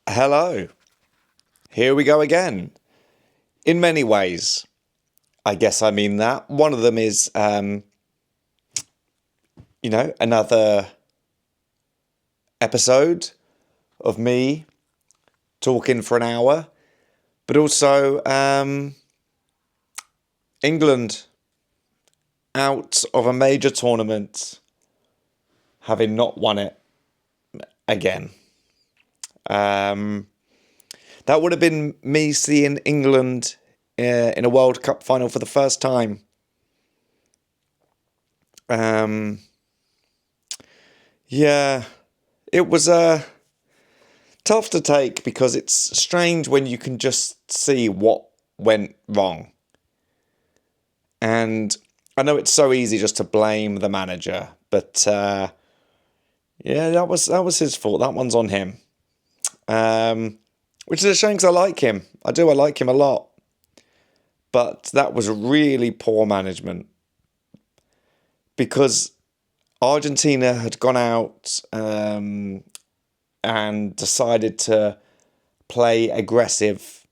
Hello, here we go again. In many ways, I guess I mean that. One of them is, another episode of me talking for an hour, but also England out of a major tournament, having not won it again. That would have been me seeing England in a World Cup final for the first time. Yeah, it was tough to take because it's strange when you can just see what went wrong. And I know it's so easy just to blame the manager, but yeah, that was his fault. That one's on him. Which is a shame because I like him. I like him a lot. But that was really poor management because Argentina had gone out and decided to play aggressive,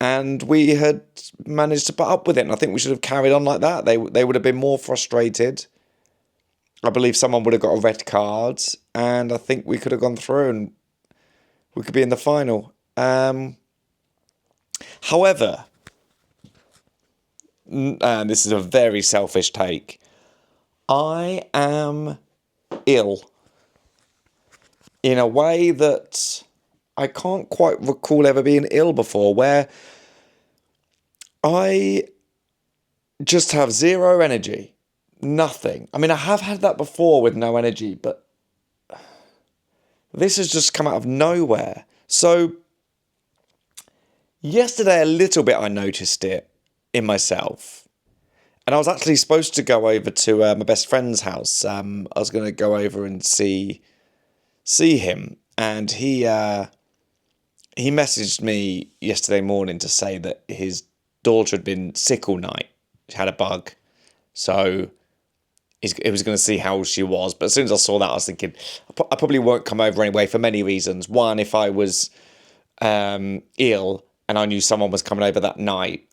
and we had managed to put up with it. And I think we should have carried on like that. They would have been more frustrated. I believe someone would have got a red card, and I think we could have gone through and we could be in the final. However, and this is a very selfish take, I am ill in a way that I can't quite recall ever being ill before, where I just have zero energy, nothing. I mean, I have had that before with no energy, but this has just come out of nowhere. So yesterday, a little bit, I noticed it in myself. And I was actually supposed to go over to my best friend's house. I was going to go over and see him. And he messaged me yesterday morning to say that his daughter had been sick all night. She had a bug. So he was going to see how she was. But as soon as I saw that, I was thinking, I probably won't come over anyway for many reasons. One, if I was ill and I knew someone was coming over that night,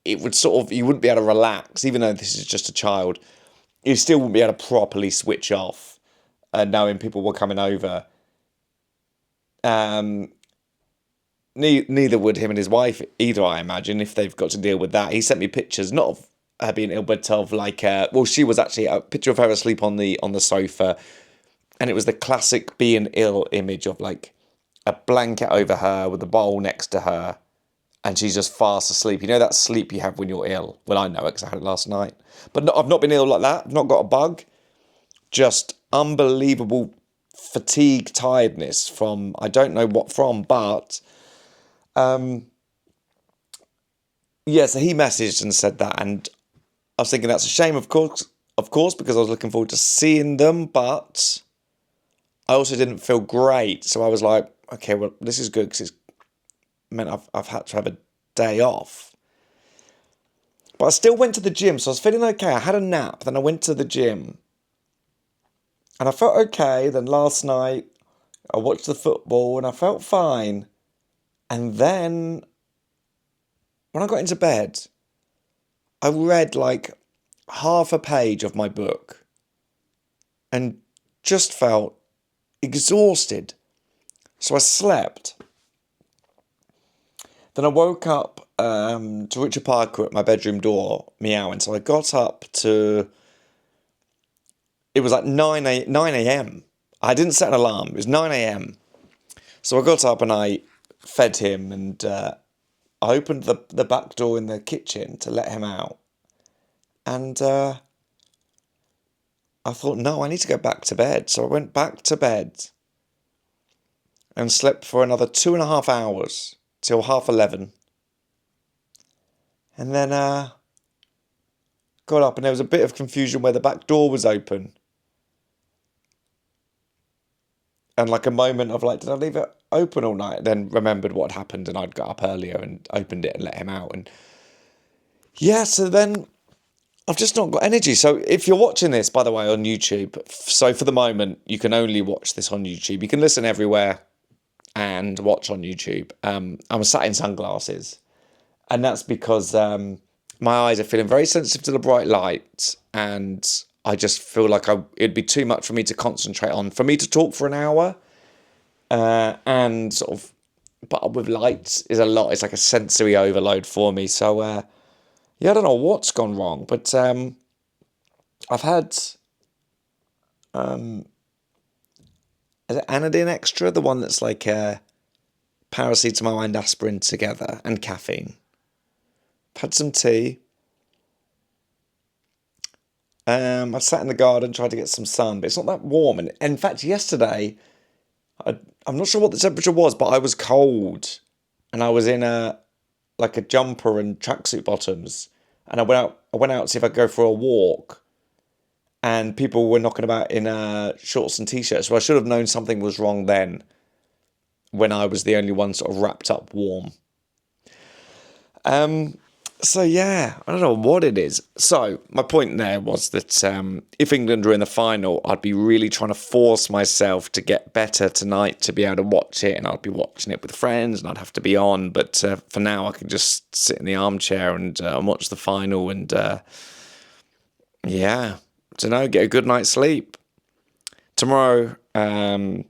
it would you wouldn't be able to relax, even though this is just a child. You still wouldn't be able to properly switch off, knowing people were coming over. Neither would him and his wife either, I imagine, if they've got to deal with that. He sent me pictures, not of her being ill, but of she was actually a picture of her asleep on the sofa, and it was the classic being ill image of like a blanket over her with a bowl next to her, and she's just fast asleep. You know that sleep you have when you're ill? Well, I know it because I had it last night. But no, I've not been ill like that. I've not got a bug. Just unbelievable fatigue, tiredness from, I don't know what from, but so he messaged and said that, and I was thinking that's a shame, of course, because I was looking forward to seeing them, but I also didn't feel great. So I was like, okay, well, this is good because it's meant I've had to have a day off. But I still went to the gym, so I was feeling okay. I had a nap, then I went to the gym. And I felt okay. Then last night, I watched the football and I felt fine. And then, when I got into bed, I read like half a page of my book and just felt exhausted. So I slept. Then I woke up to Richard Parker at my bedroom door meowing. So I got up to, it was like 9 a.m. I didn't set an alarm. It was 9 a.m. So I got up and I fed him, and I opened the back door in the kitchen to let him out. And I thought, no, I need to go back to bed. So I went back to bed and slept for another 2.5 hours till 11:30. And then got up, and there was a bit of confusion where the back door was open. And like a moment of like, did I leave it open all night? Then remembered what had happened, and I'd got up earlier and opened it and let him out. And yeah, so then I've just not got energy. So if you're watching this, by the way, on YouTube, so for the moment, you can only watch this on YouTube. You can listen everywhere and watch on YouTube. I'm sat in sunglasses, and that's because my eyes are feeling very sensitive to the bright light, and I just feel like it'd be too much for me to concentrate on. For me to talk for an hour, and sort of, but with lights is a lot. It's like a sensory overload for me. So yeah, I don't know what's gone wrong, but I've had is it Anodine Extra, the one that's like paracetamol and aspirin together, and caffeine. I've had some tea. I sat in the garden, tried to get some sun, but it's not that warm. And in fact, yesterday, I'm not sure what the temperature was, but I was cold, and I was in a jumper and tracksuit bottoms, and I went out to see if I could go for a walk, and people were knocking about in shorts and t-shirts. So I should have known something was wrong then, when I was the only one sort of wrapped up warm. So yeah, I don't know what it is. So my point there was that if England were in the final, I'd be really trying to force myself to get better tonight to be able to watch it, and I'd be watching it with friends, and I'd have to be on. But for now, I can just sit in the armchair and watch the final, and yeah, don't know, get a good night's sleep. Tomorrow, I've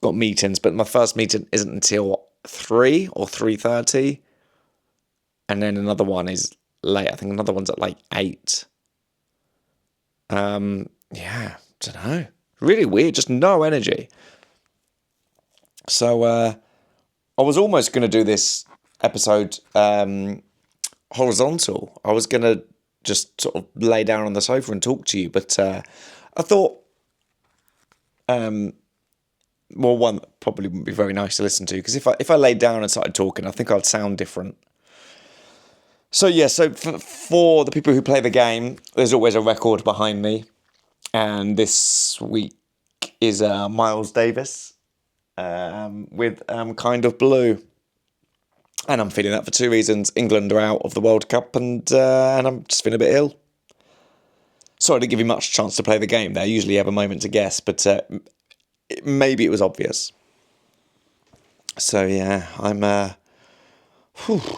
got meetings, but my first meeting isn't until 3 or 3:30. And then another one is late. I think another one's at like 8. Yeah, don't know. Really weird, just no energy. So I was almost going to do this episode horizontal. I was going to just sort of lay down on the sofa and talk to you, but I thought, well, one, probably wouldn't be very nice to listen to, because if I laid down and started talking, I think I'd sound different. So yeah, so for the people who play the game, there's always a record behind me, and this week is Miles Davis with Kind of Blue, and I'm feeling that for 2 reasons. England are out of the World Cup, and I'm just feeling a bit ill. Sorry I didn't give you much chance to play the game there. Usually you have a moment to guess, but maybe it was obvious. So yeah, I'm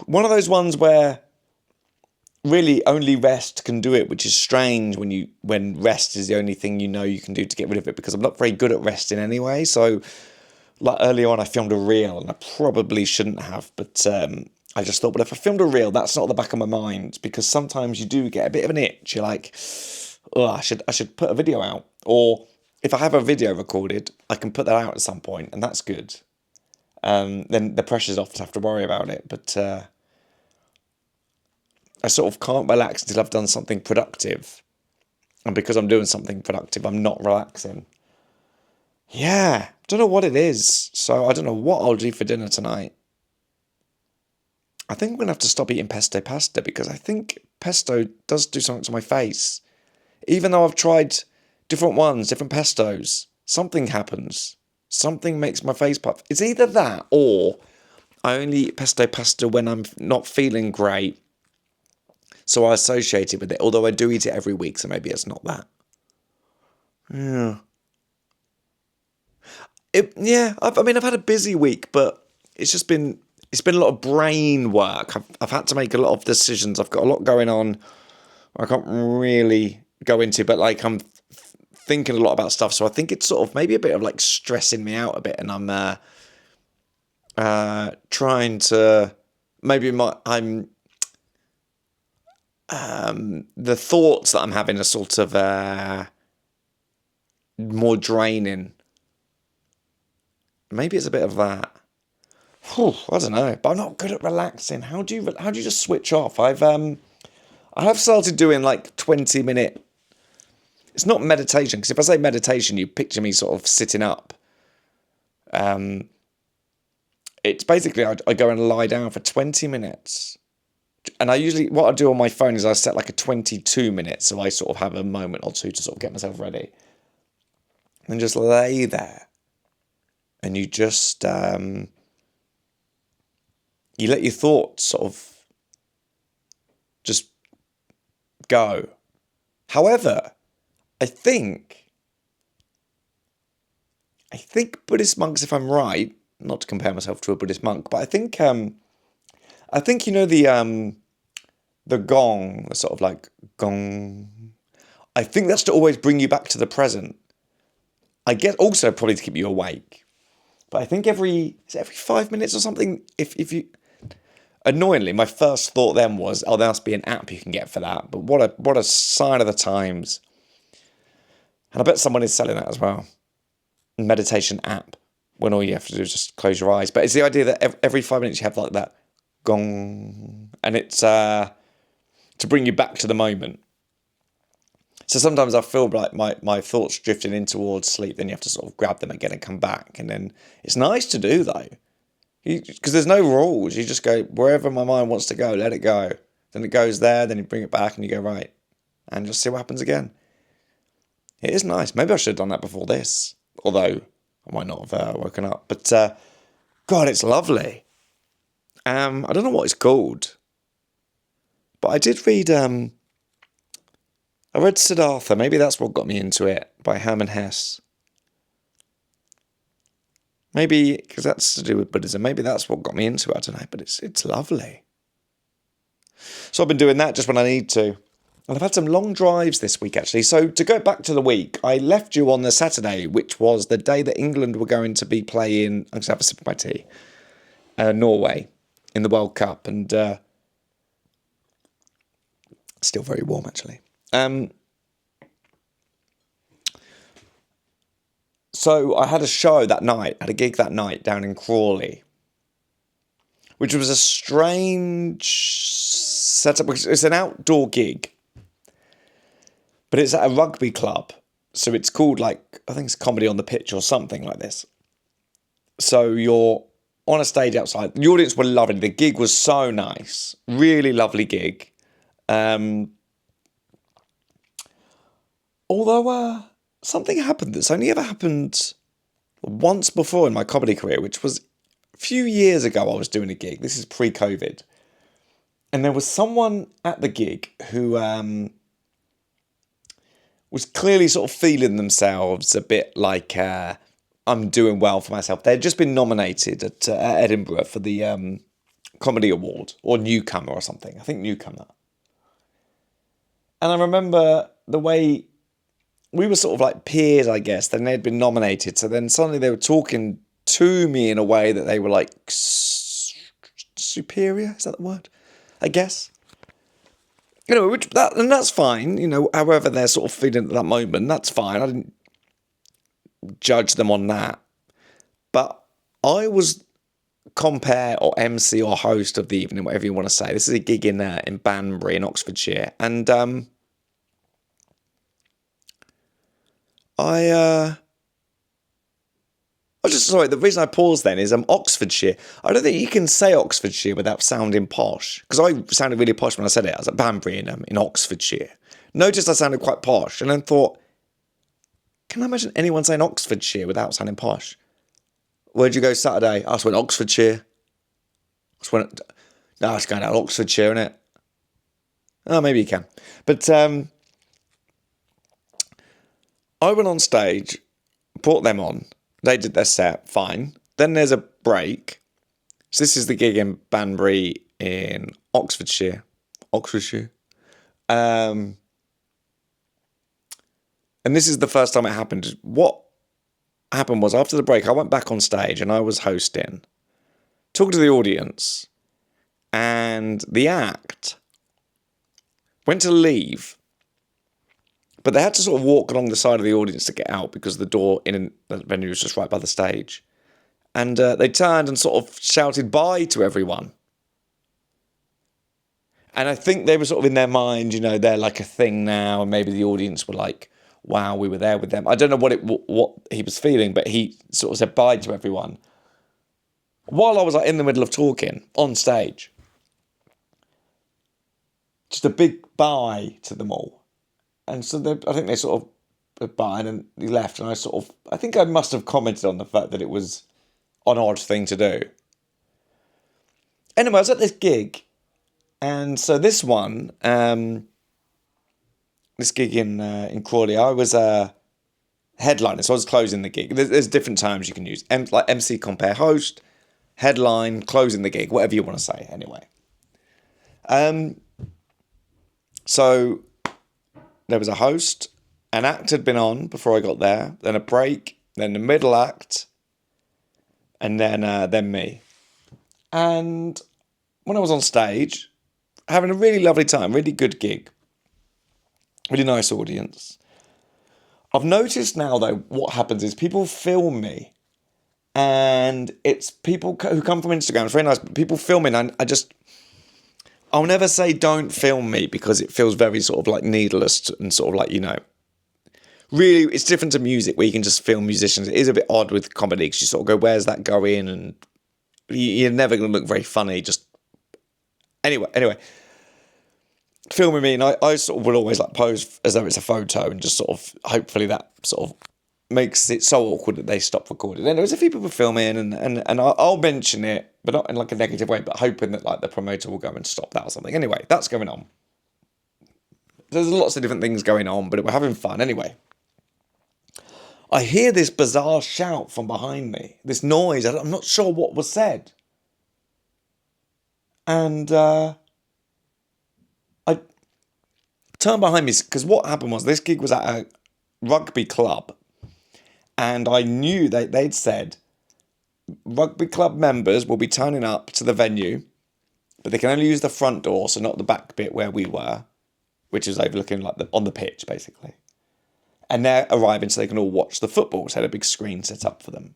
one of those ones where really only rest can do it, which is strange when rest is the only thing you know you can do to get rid of it, because I'm not very good at resting anyway. So like earlier on, I filmed a reel, and I probably shouldn't have, but I just thought, but if I filmed a reel, that's not at the back of my mind, because sometimes you do get a bit of an itch. You're like, oh, I should put a video out, or if I have a video recorded, I can put that out at some point, and that's good. Then the pressure's off to have to worry about it, but I sort of can't relax until I've done something productive. And because I'm doing something productive, I'm not relaxing. Yeah, don't know what it is. So I don't know what I'll do for dinner tonight. I think I'm going to have to stop eating pesto pasta, because I think pesto does do something to my face. Even though I've tried different ones, different pestos, something happens. Something makes my face puff. It's either that, or I only eat pesto pasta when I'm not feeling great, so I associate it with it, although I do eat it every week, so maybe it's not that. Yeah. I've had a busy week, but it's been a lot of brain work. I've had to make a lot of decisions. I've got a lot going on I can't really go into, but like I'm thinking a lot about stuff, so I think it's sort of maybe a bit of like stressing me out a bit, and I'm trying to I'm the thoughts that I'm having are sort of more draining. Maybe it's a bit of that. I don't know, but I'm not good at relaxing. How do you just switch off? I have started doing like 20-minute. It's not meditation, because if I say meditation, you picture me sort of sitting up. It's basically I go and lie down for 20 minutes. And what I do on my phone is I set like a 22 minutes, so I sort of have a moment or two to sort of get myself ready. And just lay there. And you just, you let your thoughts sort of just go. However, I think Buddhist monks, if I'm right, not to compare myself to a Buddhist monk, but I think you know the gong, the sort of like gong. I think that's to always bring you back to the present. I guess also probably to keep you awake. But I think every 5 minutes or something. If you annoyingly, my first thought then was, oh, there must be an app you can get for that. But what a sign of the times. And I bet someone is selling that as well. Meditation app, when all you have to do is just close your eyes. But it's the idea that every 5 minutes you have like that gong, and it's to bring you back to the moment. So sometimes I feel like my thoughts drifting in towards sleep, then you have to sort of grab them again and come back. And then it's nice to do though, because there's no rules. You just go wherever my mind wants to go, let it go. Then it goes there, then you bring it back and you go right, and just see what happens again. It is nice. Maybe I should have done that before this, although I might not have woken up. But God, it's lovely. I don't know what it's called, but I did read. I read Siddhartha. Maybe that's what got me into it, by Hermann Hesse. Maybe because that's to do with Buddhism. Maybe that's what got me into it. I don't know, but it's lovely. So I've been doing that just when I need to. And I've had some long drives this week, actually. So to go back to the week, I left you on the Saturday, which was the day that England were going to be playing, I'm going to have a sip of my tea, Norway in the World Cup. And still very warm, actually. So I had a show that night, had a gig that night down in Crawley, which was a strange setup because it's an outdoor gig. But it's at a rugby club, so it's called I think it's Comedy on the Pitch or something like this. So you're on a stage outside. The audience were loving it. The gig was so nice. Really lovely gig. Although something happened that's only ever happened once before in my comedy career, which was a few years ago. I was doing a gig. This is pre-COVID. And there was someone at the gig who was clearly sort of feeling themselves a bit like I'm doing well for myself. They'd just been nominated at Edinburgh for the Comedy Award, or Newcomer or something. I think Newcomer. And I remember the way we were sort of like peers, I guess. Then they'd been nominated. So then suddenly they were talking to me in a way that they were like superior. Is that the word? I guess. You know, and that's fine. You know, however they're sort of feeling at that moment, that's fine. I didn't judge them on that. But I was compere or MC or host of the evening, whatever you want to say. This is a gig in Banbury in Oxfordshire, and I was just sorry. The reason I paused then is Oxfordshire. I don't think you can say Oxfordshire without sounding posh, because I sounded really posh when I said it. I was at Banbury in Oxfordshire. Noticed I sounded quite posh, and then thought, can I imagine anyone saying Oxfordshire without sounding posh? Where'd you go Saturday? I just went Oxfordshire. No, it's going out Oxfordshire, isn't it? Oh, maybe you can. But I went on stage, brought them on. They did their set, fine. Then there's a break. So this is the gig in Banbury in Oxfordshire. And this is the first time it happened. What happened was, after the break, I went back on stage and I was hosting, talking to the audience, and the act went to leave, but they had to sort of walk along the side of the audience to get out because the door in the venue was just right by the stage. And they turned and sort of shouted bye to everyone. And I think they were sort of in their mind, you know, they're like a thing now, and maybe the audience were like, wow, we were there with them. I don't know what he was feeling, but he sort of said bye to everyone while I was like in the middle of talking on stage. Just a big bye to them all. And so I think they sort of bye, and then he left, and I think I must have commented on the fact that it was an odd thing to do. Anyway, I was at this gig, and so this one, this gig in Crawley, I was a headliner, so I was closing the gig. There's different terms you can use, like MC, compare, host, headline, closing the gig, whatever you want to say. Anyway, so there was a host, an act had been on before I got there, then a break, then the middle act, and then me. And when I was on stage, having a really lovely time, really good gig, really nice audience. I've noticed now, though, what happens is people film me, and it's people who come from Instagram. It's very nice, but people film me, and I'll never say don't film me because it feels very sort of like needless and sort of like, really, it's different to music where you can just film musicians. It is a bit odd with comedy because you sort of go, where's that going? And you're never going to look very funny. Just anyway. Filming me, and I sort of will always like pose as though it's a photo, and just sort of hopefully that sort of makes it so awkward that they stop recording. And there was a few people filming, and I'll mention it, but not in like a negative way, but hoping that like the promoter will go and stop that or something. Anyway, that's going on. There's lots of different things going on, but we're having fun anyway. I hear this bizarre shout from behind me, this noise. I'm not sure what was said, and I turned behind me because what happened was this gig was at a rugby club, and I knew they'd said rugby club members will be turning up to the venue, but they can only use the front door, so not the back bit where we were, which is overlooking like on the pitch basically. And they're arriving so they can all watch the football. So they had a big screen set up for them.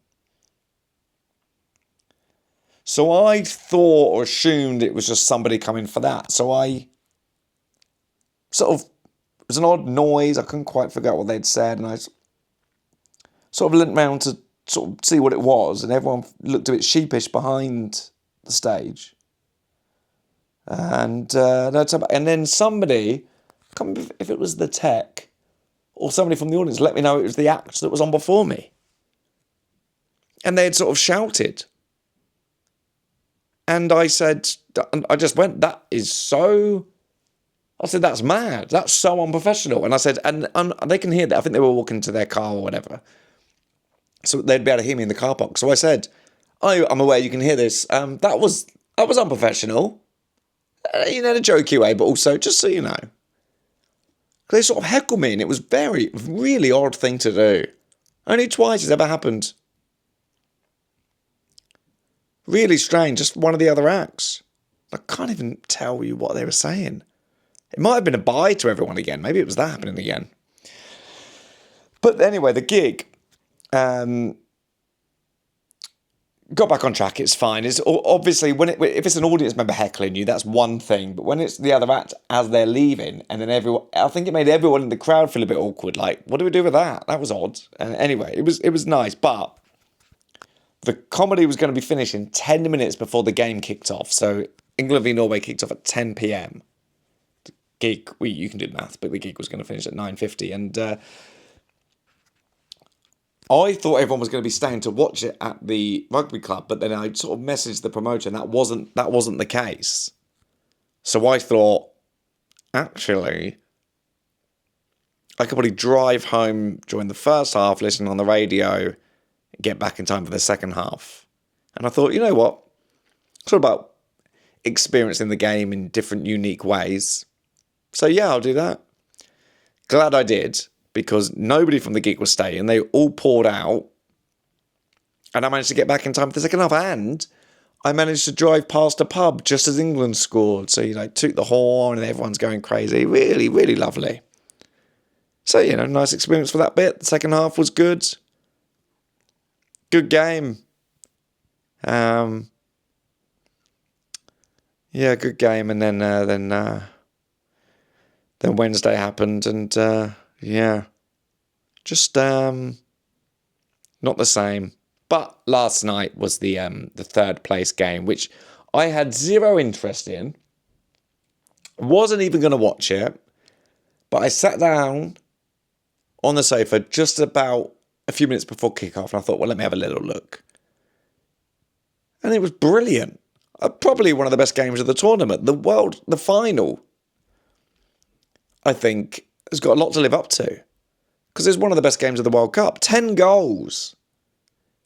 So I thought or assumed it was just somebody coming for that. So I sort of, it was an odd noise. I couldn't quite figure out what they'd said. And I sort of leant round to sort of see what it was. And everyone looked a bit sheepish behind the stage. And then somebody, I can't remember if it was the tech or somebody from the audience, let me know it was the act that was on before me. And they had sort of shouted. And I said, I just went, I said, that's mad. That's so unprofessional. And I said, and they can hear that. I think they were walking to their car or whatever. So they'd be able to hear me in the car park. So I said, I'm aware you can hear this. That was unprofessional. In a jokey way, but also just so you know. They sort of heckled me, and it was really odd thing to do. Only twice it's ever happened. Really strange, just one of the other acts. I can't even tell you what they were saying. It might have been a bye to everyone again. Maybe it was that happening again. But anyway, the gig got back on track. It's fine. It's obviously if it's an audience member heckling you, that's one thing. But when it's the other act as they're leaving, and then I think it made everyone in the crowd feel a bit awkward. Like, what do we do with that? That was odd. And anyway, it was nice. But the comedy was going to be finishing 10 minutes before the game kicked off. So England v Norway kicked off at 10 p.m. The gig, you can do the math, but the gig was going to finish at 9:50, and I thought everyone was going to be staying to watch it at the rugby club, but then I sort of messaged the promoter, and that wasn't the case. So I thought, actually, I could probably drive home during the first half, listen on the radio, get back in time for the second half. And I thought, you know what? It's all about experiencing the game in different, unique ways. So yeah, I'll do that. Glad I did, because nobody from the gig was staying. They all poured out. And I managed to get back in time for the second half. And I managed to drive past a pub just as England scored. So, toot the horn and everyone's going crazy. Really, really lovely. So, nice experience for that bit. The second half was good. Good game. Yeah, good game. And then Wednesday happened, and just not the same. But last night was the third place game, which I had zero interest in. Wasn't even going to watch it, but I sat down on the sofa just about a few minutes before kickoff, and I thought, well, let me have a little look. And it was brilliant. Probably one of the best games of the tournament. The final, I think, has got a lot to live up to. Because it's one of the best games of the World Cup. 10 goals.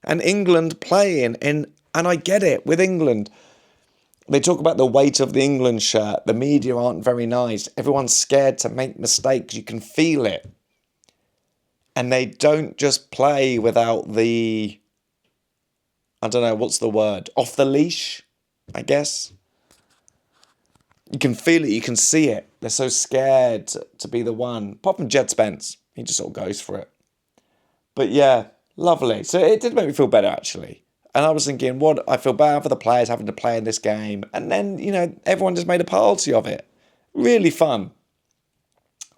And England playing in... And I get it, with England. They talk about the weight of the England shirt. The media aren't very nice. Everyone's scared to make mistakes. You can feel it. And they don't just play without the... I don't know, what's the word? Off the leash, I guess. You can feel it. You can see it. They're so scared to be the one. Apart from Jed Spence. He just sort of goes for it. But yeah, lovely. So it did make me feel better, actually. And I was thinking, what? I feel bad for the players having to play in this game. And then, everyone just made a party of it. Really fun.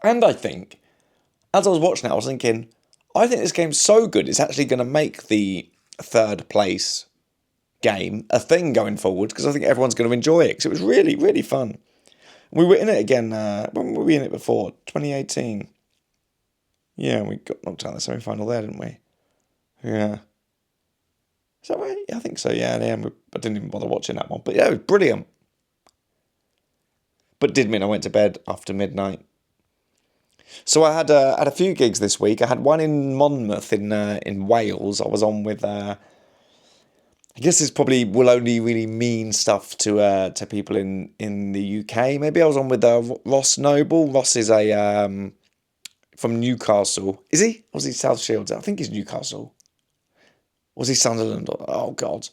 And I think, as I was watching it, I was thinking, I think this game's so good, it's actually going to make the third place game a thing going forward, because I think everyone's going to enjoy it, because it was really, really fun. We were in it again, when were we in it before? 2018. Yeah, we got knocked out in the semi-final there, didn't we? Yeah. Is that right? Yeah, I think so, yeah. I didn't even bother watching that one. But yeah, it was brilliant. But it did mean I went to bed after midnight. So I had a few gigs this week. I had one in Monmouth in Wales. I was on with... I guess this probably will only really mean stuff to people in the UK. Maybe I was on with Ross Noble. Ross is from Newcastle. Is he? Or was he South Shields? I think he's Newcastle. Was he Sunderland? Oh, God.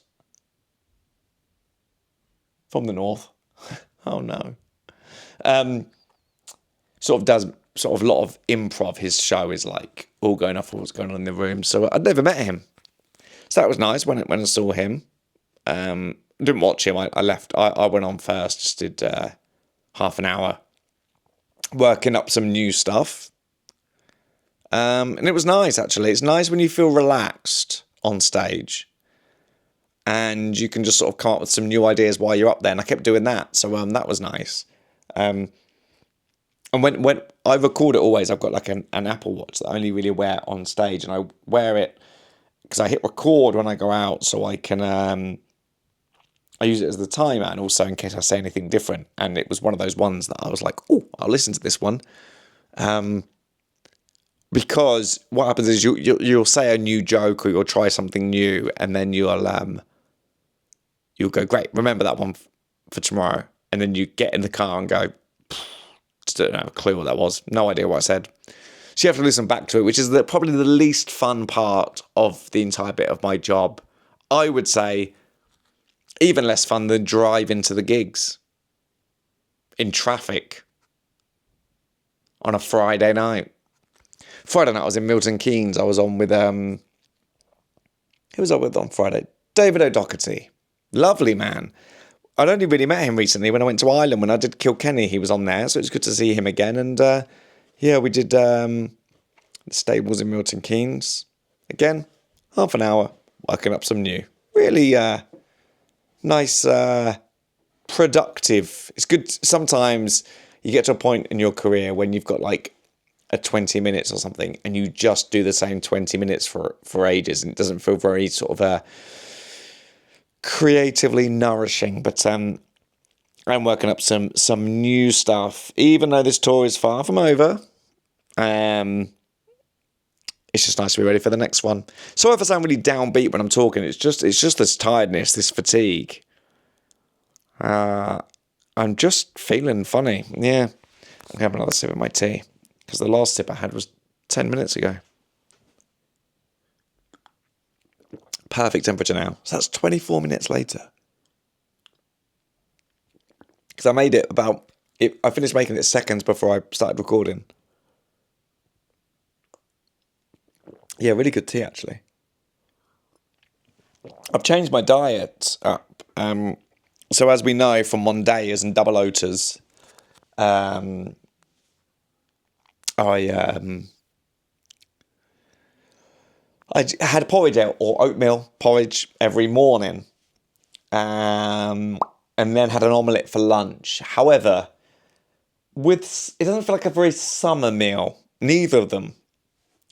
From the north. Oh, no. Sort of does sort of a lot of improv. His show is like all going off what's going on in the room. So I'd never met him. So that was nice when I saw him. Didn't watch him. I left. I went on first. Just did half an hour. Working up some new stuff. And it was nice, actually. It's nice when you feel relaxed on stage. And you can just sort of come up with some new ideas while you're up there. And I kept doing that. So that was nice. And when I record it always, I've got like an Apple Watch that I only really wear on stage. And I wear it because I hit record when I go out. So I can... I use it as the timer and also in case I say anything different. And it was one of those ones that I was like, oh, I'll listen to this one. Because what happens is you'll say a new joke or you'll try something new and then you'll go, great, remember that one for tomorrow. And then you get in the car and go, just don't have a clue what that was. No idea what I said. So you have to listen back to it, which is probably the least fun part of the entire bit of my job. I would say even less fun than driving to the gigs in traffic on a Friday night. Friday night I was in Milton Keynes. I was on with, who was I with on Friday? David O'Doherty. Lovely man. I'd only really met him recently when I went to Ireland. When I did Kilkenny, he was on there. So it was good to see him again. And yeah, we did the stables in Milton Keynes. Again, half an hour, working up some new. Really nice, productive. It's good. Sometimes you get to a point in your career when you've got like a 20 minutes or something and you just do the same 20 minutes for ages and it doesn't feel very sort of creatively nourishing. But I'm working up some new stuff, even though this tour is far from over. It's just nice to be ready for the next one. Sorry if I sound really downbeat when I'm talking. It's just this tiredness, this fatigue. I'm just feeling funny. Yeah, I'm gonna have another sip of my tea because the last sip I had was 10 minutes ago. Perfect temperature now. So that's 24 minutes later. Because I made it I finished making it seconds before I started recording. Yeah, really good tea, actually. I've changed my diet up. So as we know from Mondayas and double oaters, I had porridge or oatmeal porridge every morning, and then had an omelette for lunch. However, it doesn't feel like a very summer meal, neither of them.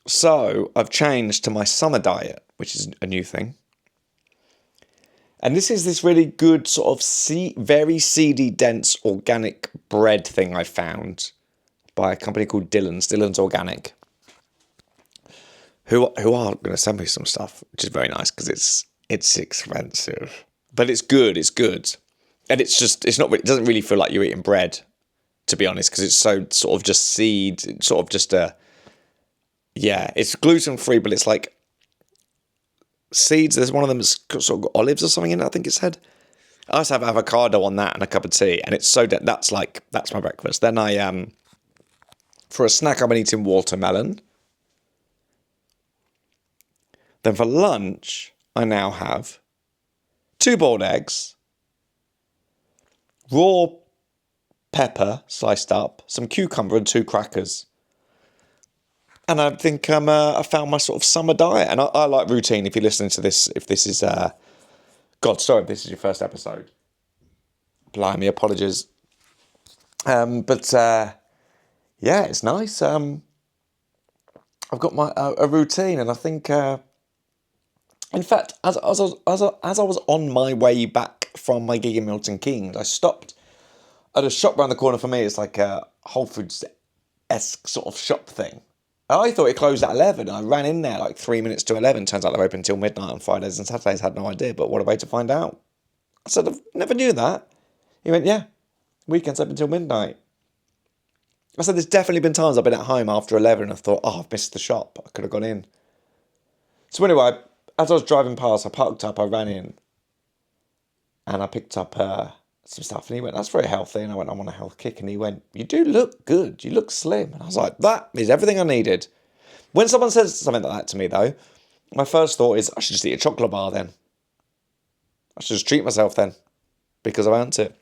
So I've changed to my summer diet, which is a new thing. And this is this really good sort of very seedy, dense, organic bread thing I found by a company called Dillon's Organic, who are going to send me some stuff, which is very nice because it's expensive, but it's good. It's good, and it's not. It doesn't really feel like you're eating bread, to be honest, because it's so sort of just seed. It's sort of just it's gluten free, but it's like seeds. There's one of them that's sort of got olives or something in it, I think it said. I also have avocado on that and a cup of tea, and it's so that's my breakfast. Then I for a snack I've been eating watermelon. Then for lunch I now have 2 boiled eggs, raw pepper sliced up, some cucumber and 2 crackers. And I think I found my sort of summer diet. And I like routine. If you're listening to this, if this is... if this is your first episode. Blimey, apologies. It's nice. I've got my a routine, and I think... in fact, as I was on my way back from my gig in Milton Keynes, I stopped at a shop around the corner for me. It's like a Whole Foods-esque sort of shop thing. I thought it closed at 11. I ran in there like 3 minutes to 11. Turns out they're open until midnight on Fridays and Saturdays. Had no idea, but what a way to find out. I said, I never knew that. He went, yeah, weekends open until midnight. I said, there's definitely been times I've been at home after 11 and I thought, I've missed the shop. I could have gone in. So anyway, as I was driving past, I parked up, I ran in, and I picked up some stuff. And he went, that's very healthy. And I went, I'm on a health kick. And he went, you do look good. You look slim. And I was like, that is everything I needed. When someone says something like that to me, though, my first thought is, I should just eat a chocolate bar then. I should just treat myself then, because I've earned it.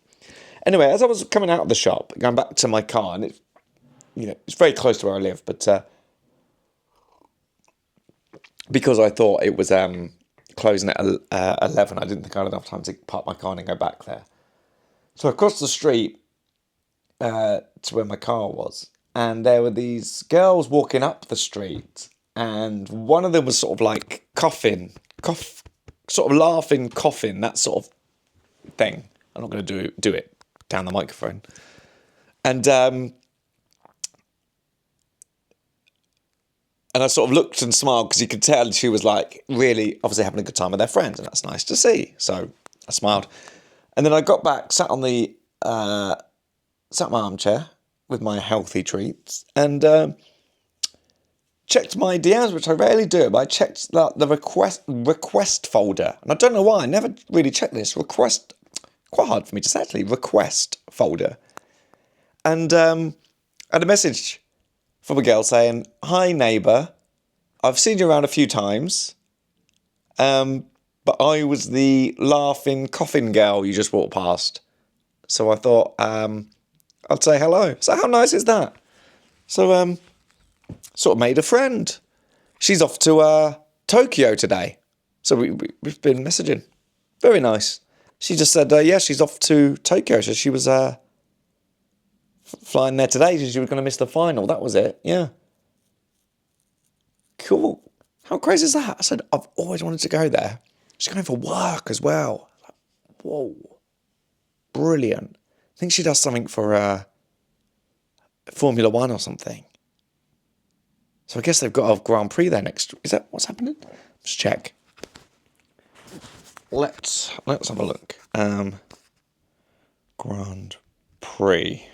Anyway, as I was coming out of the shop, going back to my car, and it's very close to where I live, but because I thought it was closing at 11, I didn't think I had enough time to park my car and go back there. So I crossed the street to where my car was, and there were these girls walking up the street, and one of them was sort of like coughing, sort of laughing, coughing, that sort of thing. I'm not going to do it down the microphone. And I sort of looked and smiled because you could tell she was like really obviously having a good time with their friends, and that's nice to see. So I smiled. And then I got back, sat in my armchair with my healthy treats, and checked my DMs, which I rarely do, but I checked the request folder. And I don't know why, I never really checked this. Request, quite hard for me to say actually, request folder. And I had a message from a girl saying, hi neighbour, I've seen you around a few times, but I was the laughing, coughing girl you just walked past. So I thought I'd say hello. So how nice is that? So sort of made a friend. She's off to Tokyo today. So we've been messaging. Very nice. She just said, she's off to Tokyo. So she was flying there today. She was going to miss the final. That was it. Yeah. Cool. How crazy is that? I said, I've always wanted to go there. She's going for work as well. Like, whoa. Brilliant. I think she does something for Formula One or something. So I guess they've got a Grand Prix there next. Is that what's happening? Let's check. Let's have a look. Grand Prix.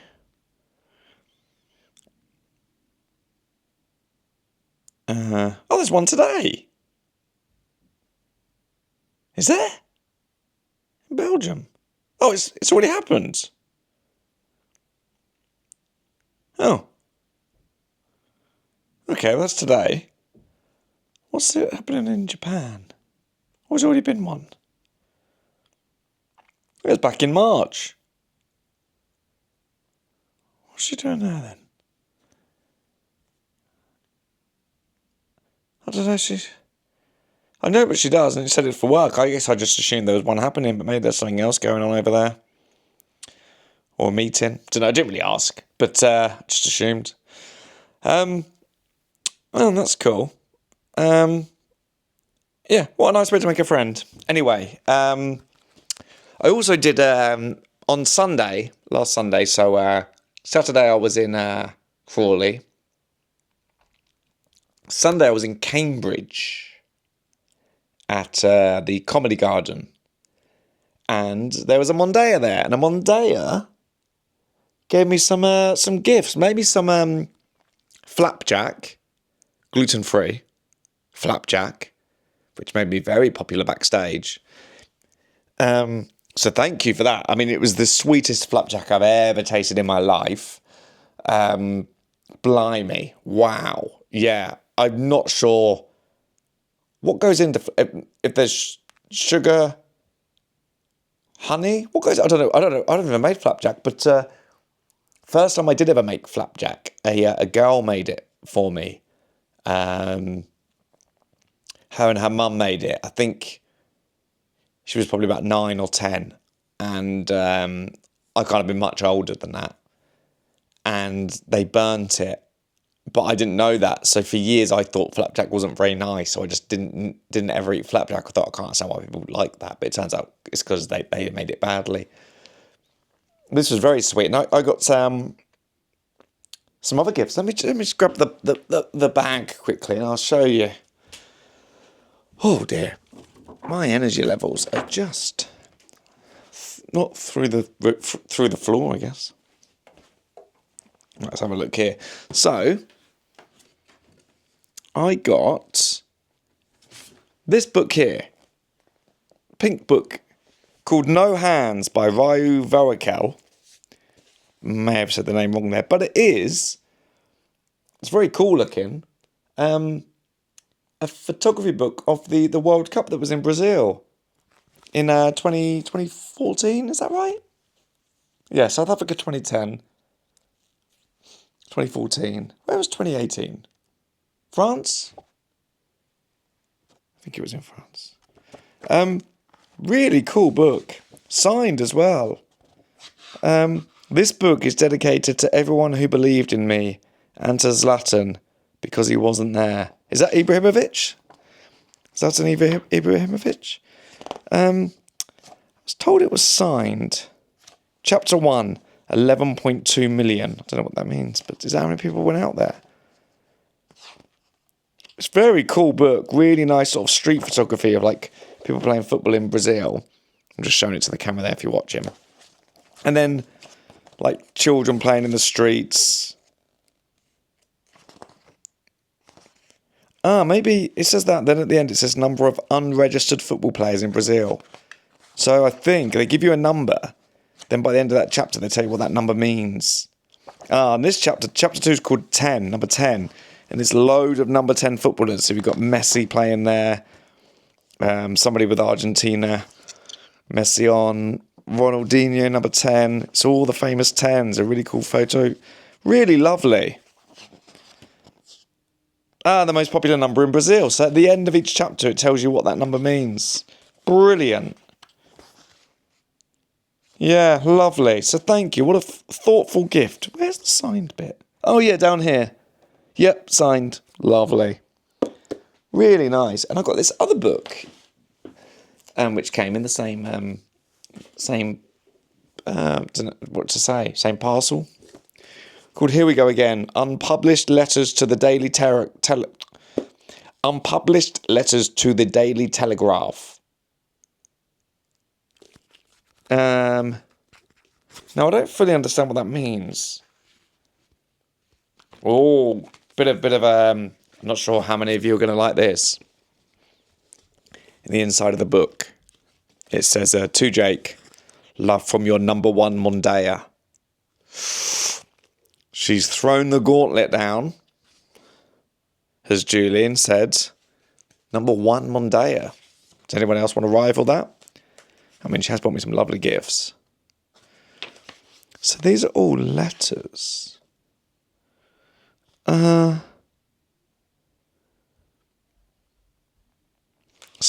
There's one today. Is there? In Belgium. Oh, it's already happened. Oh. Okay, well, that's today. What's it happening in Japan? Or has already been one? It was back in March. What's she doing there then? I don't know, I know what she does, and it said it for work. I guess I just assumed there was one happening, but maybe there's something else going on over there. Or a meeting. Don't know, I didn't really ask, but just assumed. Well, that's cool. Yeah, what a nice way to make a friend. Anyway, I also did on Sunday, last Sunday, so Saturday I was in Crawley. Sunday I was in Cambridge at the Comedy Garden. And there was a Mondaia there. And a Mondaia gave me some gifts. Maybe some flapjack, gluten-free flapjack, which made me very popular backstage. So thank you for that. I mean, it was the sweetest flapjack I've ever tasted in my life. Blimey. Wow. Yeah. I'm not sure what goes into, if there's sugar, honey, what goes, I don't know. I don't even made flapjack, but first time I did ever make flapjack, a girl made it for me. Her and her mum made it. I think she was probably about 9 or 10, and I can't have been much older than that. And they burnt it, but I didn't know that. So for years I thought flapjack wasn't very nice, so I just didn't ever eat flapjack. I thought, I can't understand why people like that, but it turns out it's because they made it badly. This was very sweet, and I got some other gifts. Let me just grab the bag quickly, and I'll show you. Oh dear, my energy levels are just not through the floor, I guess. Let's have a look here. So, I got this book here, pink book called No Hands by Ryu Vawakel. May have said the name wrong there, but it's very cool looking. A photography book of the World Cup that was in Brazil in 2014, is that right? Yeah, South Africa 2010. 2014. Where was 2018? France? I think it was in France. Really cool book. Signed as well. This book is dedicated to everyone who believed in me and to Zlatan because he wasn't there. Is that Ibrahimovic? Zlatan Ibrahimovic? I was told it was signed. Chapter 1. 11.2 million. I don't know what that means, but is that how many people went out there? It's a very cool book. Really nice sort of street photography of like people playing football in Brazil. I'm just showing it to the camera there if you're watching. And then like children playing in the streets. Maybe it says that. Then at the end it says number of unregistered football players in Brazil. So I think they give you a number. Then by the end of that chapter, they tell you what that number means. And this chapter 2 is called 10, number 10. And there's loads of number 10 footballers. So you've got Messi playing there. Somebody with Argentina. Messi on. Ronaldinho, number 10. It's all the famous 10s. A really cool photo. Really lovely. The most popular number in Brazil. So at the end of each chapter, it tells you what that number means. Brilliant. Yeah, lovely. So thank you. What a thoughtful gift. Where's the signed bit? Oh, yeah, down here. Yep, signed. Lovely. Really nice. And I got this other book, which came in the same don't know what to say, same parcel, called Here We Go Again, Unpublished Letters to the Daily Unpublished Letters to the Daily Telegraph. Now I don't fully understand what that means. Oh, bit of I'm not sure how many of you are going to like this. In the inside of the book, it says, to Jake, love from your number one Mondaia. She's thrown the gauntlet down, as Julian said. Number one Mondaia. Does anyone else want to rival that? I mean, she has bought me some lovely gifts. So these are all letters. So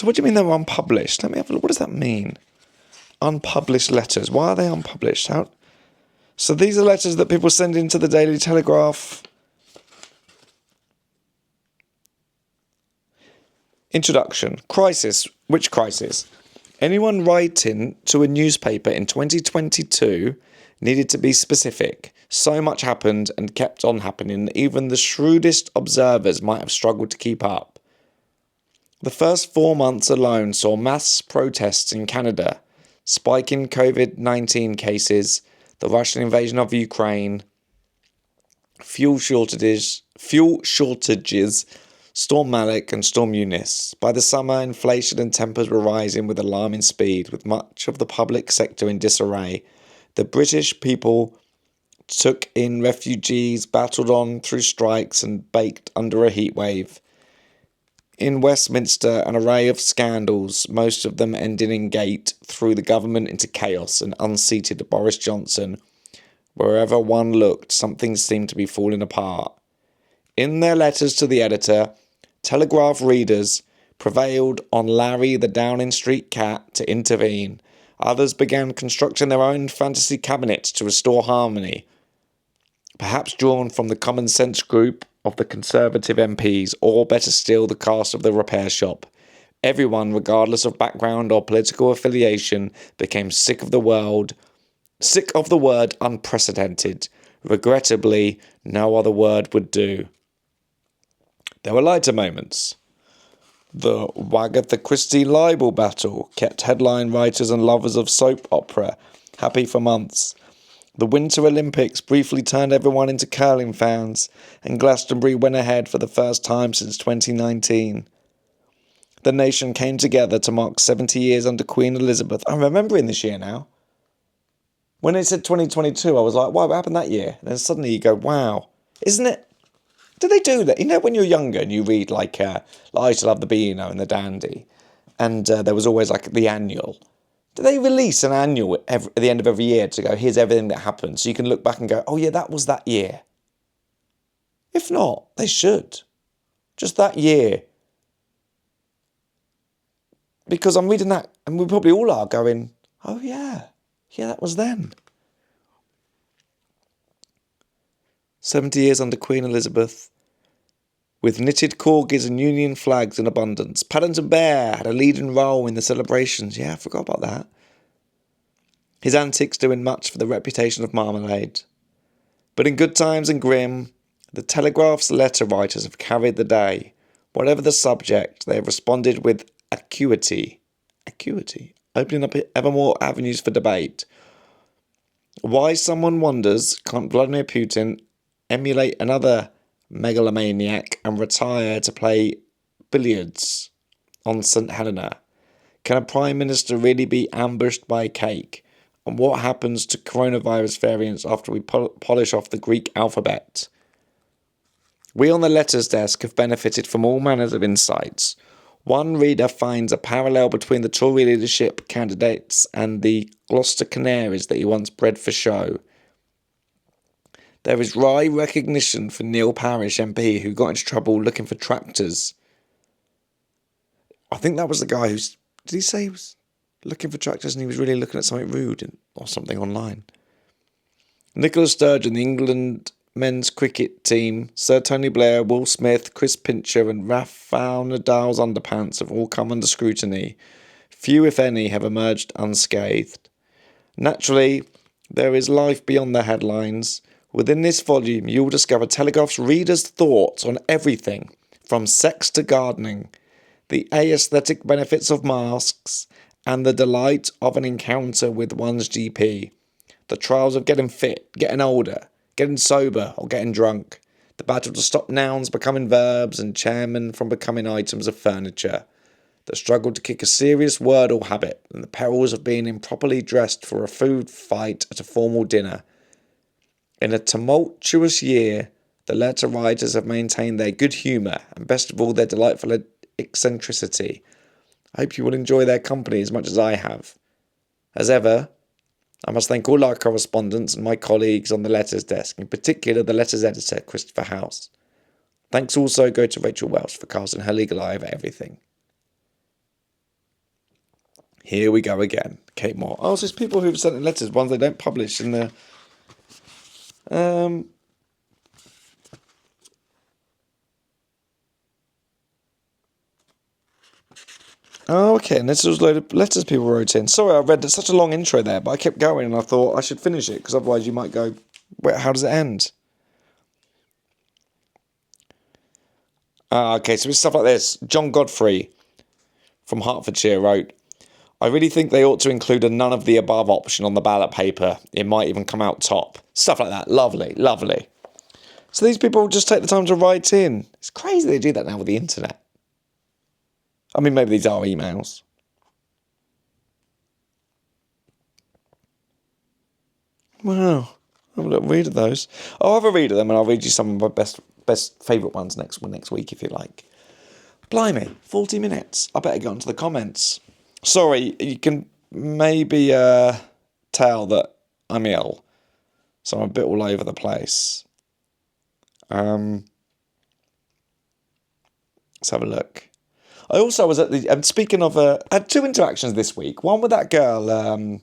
what do you mean they're unpublished? Let me have a look. What does that mean? Unpublished letters. Why are they unpublished? So these are letters that people send into the Daily Telegraph. Introduction. Crisis. Which crisis? Anyone writing to a newspaper in 2022 needed to be specific. So much happened and kept on happening that even the shrewdest observers might have struggled to keep up. The first 4 months alone saw mass protests in Canada, spike in COVID-19 cases, the Russian invasion of Ukraine, fuel shortages, Storm Malik and Storm Eunice. By the summer, inflation and tempers were rising with alarming speed, with much of the public sector in disarray. The British people took in refugees, battled on through strikes and baked under a heatwave. In Westminster, an array of scandals, most of them ending in gate, threw the government into chaos and unseated Boris Johnson. Wherever one looked, something seemed to be falling apart. In their letters to the editor, Telegraph readers prevailed on Larry the Downing Street cat to intervene. Others began constructing their own fantasy cabinets to restore harmony, perhaps drawn from the common sense group of the Conservative MPs, or better still, the cast of the repair shop. Everyone, regardless of background or political affiliation, became sick of the word unprecedented. Regrettably, no other word would do. There were lighter moments. The Wagatha Christie libel battle kept headline writers and lovers of soap opera happy for months. The Winter Olympics briefly turned everyone into curling fans, and Glastonbury went ahead for the first time since 2019. The nation came together to mark 70 years under Queen Elizabeth. I'm remembering this year now. When it said 2022, I was like, wow, what happened that year? And then suddenly you go, wow, isn't it? Do they do that? You know, when you're younger and you read like I used to love the Beano and the Dandy, and there was always like the annual. Do they release an annual at the end of every year to go, here's everything that happened, so you can look back and go, oh yeah, that was that year? If not, they should. Just that year. Because I'm reading that, and we probably all are going, oh yeah, that was then. 70 years under Queen Elizabeth, with knitted corgis and Union flags in abundance. Paddington Bear had a leading role in the celebrations. Yeah, I forgot about that. His antics doing much for the reputation of Marmalade. But in good times and grim, the Telegraph's letter writers have carried the day. Whatever the subject, they have responded with acuity, opening up ever more avenues for debate. Why, someone wonders, can't Vladimir Putin emulate another megalomaniac and retire to play billiards on St. Helena? Can a Prime Minister really be ambushed by a cake? And what happens to coronavirus variants after we polish off the Greek alphabet? We on the letters desk have benefited from all manners of insights. One reader finds a parallel between the Tory leadership candidates and the Gloucester Canaries that he once bred for show. There is wry recognition for Neil Parish MP, who got into trouble looking for tractors. I think that was the guy did he say he was looking for tractors and he was really looking at something rude or something online? Nicola Sturgeon, the England men's cricket team, Sir Tony Blair, Will Smith, Chris Pincher and Rafael Nadal's underpants have all come under scrutiny. Few, if any, have emerged unscathed. Naturally, there is life beyond the headlines. Within this volume, you will discover Telegraph's readers' thoughts on everything, from sex to gardening, the aesthetic benefits of masks, and the delight of an encounter with one's GP, the trials of getting fit, getting older, getting sober or getting drunk, the battle to stop nouns becoming verbs and chairmen from becoming items of furniture, the struggle to kick a serious word or habit, and the perils of being improperly dressed for a food fight at a formal dinner. In a tumultuous year, the letter writers have maintained their good humour and best of all their delightful eccentricity. I hope you will enjoy their company as much as I have. As ever, I must thank all our correspondents and my colleagues on the letters desk, in particular the letters editor, Christopher House. Thanks also go to Rachel Welsh for casting her legal eye over everything. Here we go again. Kate Moore. Oh, so there's people who've sent in letters, ones they don't publish in the... Oh, okay, and this was a load of letters people wrote in. Sorry, I read such a long intro there, but I kept going and I thought I should finish it, because otherwise you might go, How does it end? Okay, so it's stuff like this. John Godfrey from Hertfordshire wrote, I really think they ought to include a none of the above option on the ballot paper. It might even come out top. Stuff like that. Lovely, lovely. So these people just take the time to write in. It's crazy they do that now with the internet. I mean, maybe these are emails. Wow. Have a little read of those. I'll have a read of them and I'll read you some of my best favourite ones next week if you like. Blimey, 40 minutes. I better get onto the comments. Sorry, you can maybe tell that I'm ill. So I'm a bit all over the place. Let's have a look. I also was at the... speaking of... I had 2 interactions this week. One with that girl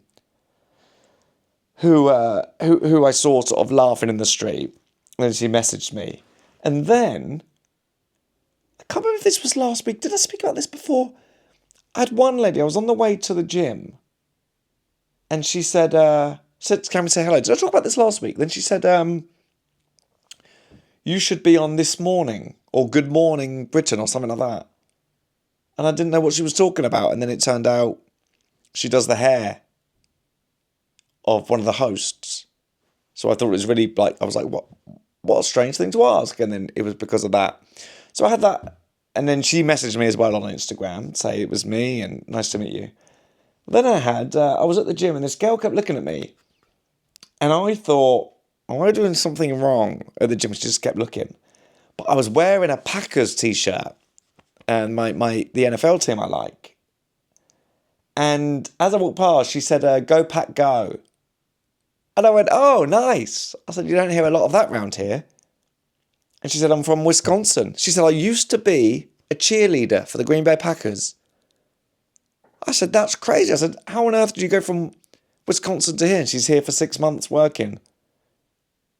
who I saw sort of laughing in the street. And she messaged me. And then... I can't remember if this was last week. Did I speak about this before? I had one lady, I was on the way to the gym. And she said, can we say hello? Did I talk about this last week? Then she said, you should be on This Morning or Good Morning Britain or something like that. And I didn't know what she was talking about. And then it turned out she does the hair of one of the hosts. So I thought it was really I was like, what a strange thing to ask. And then it was because of that. So I had that. And then she messaged me as well on Instagram, say it was me and nice to meet you. Then I was at the gym and this girl kept looking at me. And I thought, am I doing something wrong at the gym? She just kept looking. But I was wearing a Packers t-shirt and the NFL team I like. And as I walked past, she said, go Pack go. And I went, oh, nice. I said, you don't hear a lot of that round here. And she said, I'm from Wisconsin. She said, I used to be a cheerleader for the Green Bay Packers. I said, that's crazy. I said, how on earth did you go from Wisconsin to here? And she's here for 6 months working.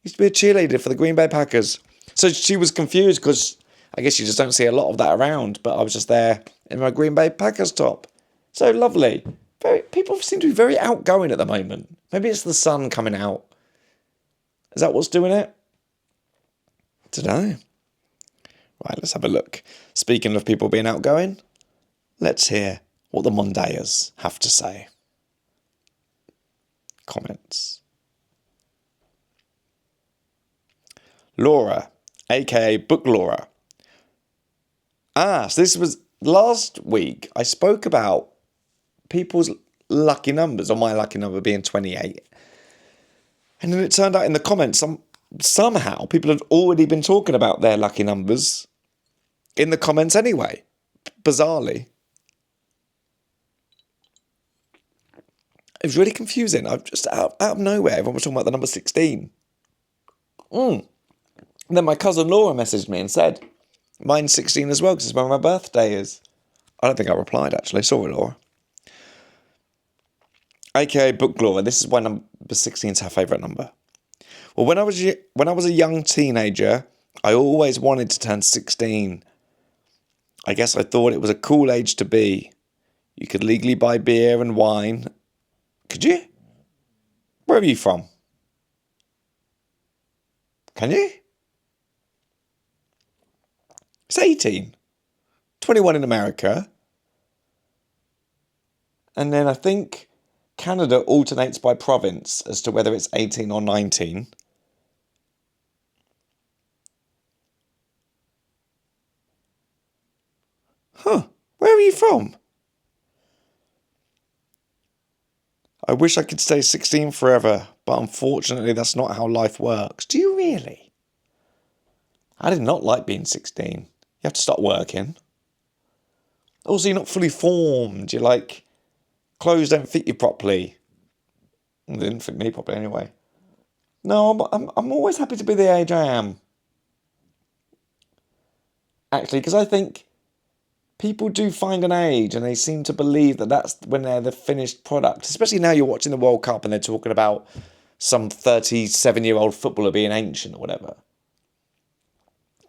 Used to be a cheerleader for the Green Bay Packers. So she was confused because I guess you just don't see a lot of that around. But I was just there in my Green Bay Packers top. So lovely. People seem to be very outgoing at the moment. Maybe it's the sun coming out. Is that what's doing it? I don't know. Right, let's have a look. Speaking of people being outgoing, let's hear what the Mondayers have to say. Comments. Laura, aka Book Laura. So this was last week. I spoke about people's lucky numbers, or my lucky number being 28. And then it turned out in the comments, somehow people had already been talking about their lucky numbers in the comments anyway. Bizarrely. It was really confusing. I've just out of nowhere, everyone was talking about the number 16. And then my cousin Laura messaged me and said, mine's 16 as well because it's when my birthday is. I don't think I replied actually. Sorry, Laura. AKA Book Laura. This is why number 16 is her favourite number. Well, when I was a young teenager, I always wanted to turn 16. I guess I thought it was a cool age to be. You could legally buy beer and wine. Could you? Where are you from? Can you? It's 18. 21 in America. And then I think Canada alternates by province as to whether it's 18 or 19. Huh. Where are you from? I wish I could stay 16 forever, but unfortunately that's not how life works. Do you really? I did not like being 16. You have to start working. Also, you're not fully formed. You're like, clothes don't fit you properly. They didn't fit me properly anyway. No, I'm always happy to be the age I am. Actually, because I think people do find an age and they seem to believe that that's when they're the finished product. Especially now you're watching the World Cup and they're talking about some 37-year-old footballer being ancient or whatever.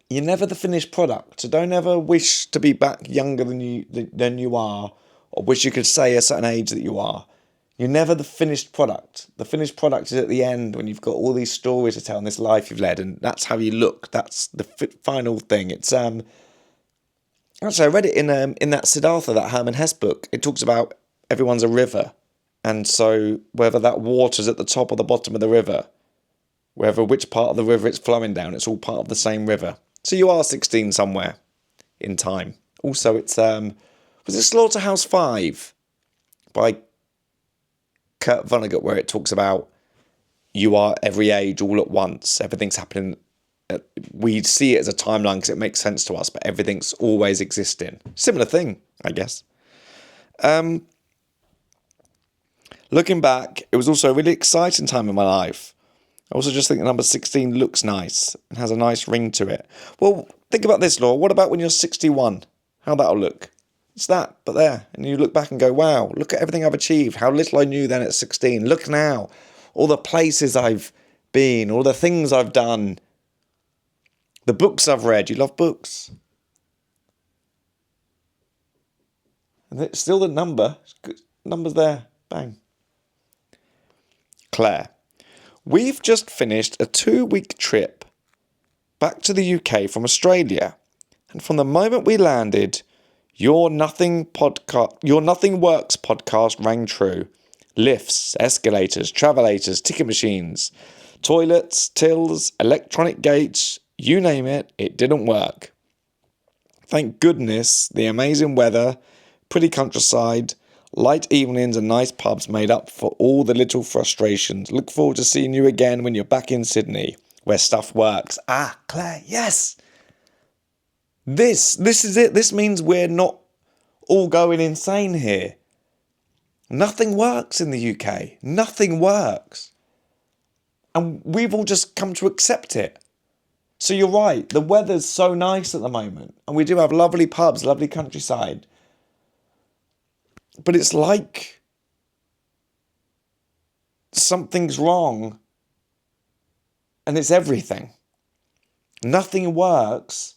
You're never the finished product. So don't ever wish to be back younger than you are, or wish you could say a certain age that you are. You're never the finished product. The finished product is at the end when you've got all these stories to tell and this life you've led, and that's how you look. That's the final thing. It's actually I read it in that Siddhartha, that Herman Hesse book. It talks about everyone's a river, and so whether that water's at the top or the bottom of the river, whether which part of the river it's flowing down, it's all part of the same river. So you are 16 somewhere in time. Also, it's was it Slaughterhouse-Five by Kurt Vonnegut, where it talks about you are every age all at once. Everything's happening. We see it as a timeline because it makes sense to us, but everything's always existing. Similar thing, I guess. Looking back, it was also a really exciting time in my life. I also just think the number 16 looks nice and has a nice ring to it. Well, think about this, Laura. What about when you're 61? How that'll look? It's that, but there. And you look back and go, wow, look at everything I've achieved. How little I knew then at 16. Look now. All the places I've been, all the things I've done, the books I've read. You love books. And it's still the number. Number's there. Bang. Claire. We've just finished a 2-week trip back to the UK from Australia. And from the moment we landed, Your Nothing Works podcast rang true. Lifts, escalators, travelators, ticket machines, toilets, tills, electronic gates, you name it, it didn't work. Thank goodness the amazing weather, pretty countryside, light evenings and nice pubs made up for all the little frustrations. Look forward to seeing you again when you're back in Sydney, where stuff works. Ah, Claire, yes! This is it. This means we're not all going insane here. Nothing works in the UK. Nothing works. And we've all just come to accept it. So you're right. The weather's so nice at the moment. And we do have lovely pubs, lovely countryside. But it's like something's wrong. And it's everything. Nothing works.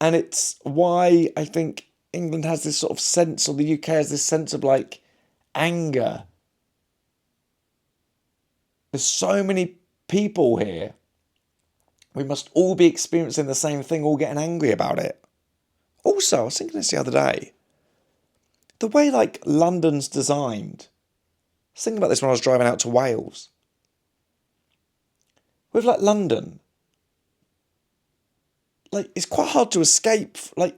And it's why I think England has this sort of sense, or the UK has this sense of like anger. There's so many people here. We must all be experiencing the same thing, all getting angry about it. Also, I was thinking this the other day. The way like London's designed. I was thinking about this when I was driving out to Wales. With like London, like it's quite hard to escape. Like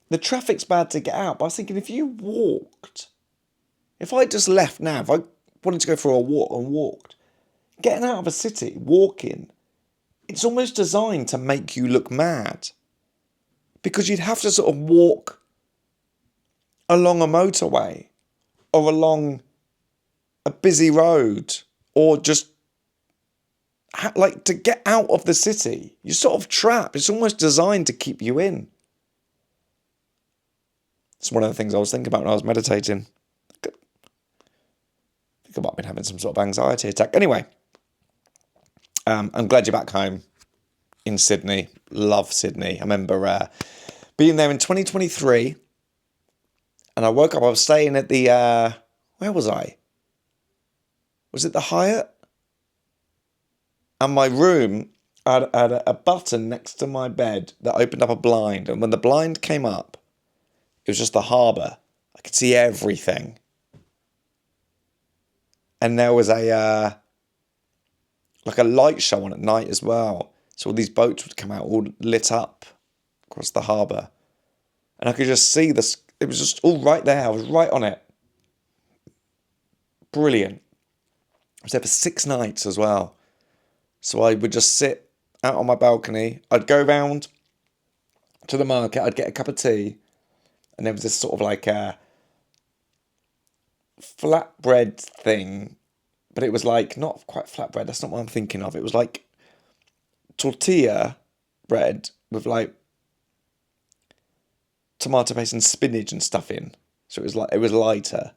the traffic's bad to get out, but I was thinking if you walked, if I just left now, if I wanted to go for a walk and walked, getting out of a city, walking, it's almost designed to make you look mad. Because you'd have to sort of walk along a motorway or along a busy road or just like to get out of the city. You're sort of trapped. It's almost designed to keep you in. It's one of the things I was thinking about when I was meditating. I think I might have been having some sort of anxiety attack. Anyway, I'm glad you're back home in Sydney. Love Sydney. I remember being there in 2023, and I woke up. I was staying at the where was I? Was it the Hyatt? And my room had a button next to my bed that opened up a blind, and when the blind came up, it was just the harbour. I could see everything, and there was a like a light show on at night as well. So all these boats would come out all lit up across the harbour. And I could just see this. It was just all right there. I was right on it. Brilliant. I was there for 6 nights as well. So I would just sit out on my balcony. I'd go round to the market. I'd get a cup of tea. And there was this sort of like a flatbread thing. But it was like, not quite flatbread. That's not what I'm thinking of. It was like tortilla bread with like tomato paste and spinach and stuff in. So it was lighter.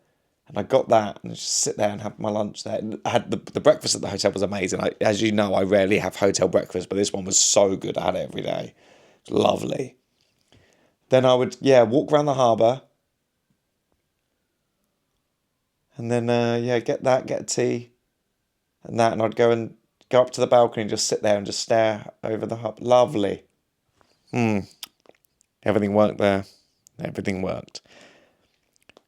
And I got that and just sit there and have my lunch there. I had the breakfast at the hotel was amazing. As you know, I rarely have hotel breakfast, but this one was so good. I had it every day. It was lovely. Then I would, walk around the harbour. And then, get a tea and that. And I'd go up to the balcony and just sit there and just stare over the hub. Lovely. Everything worked there. Everything worked.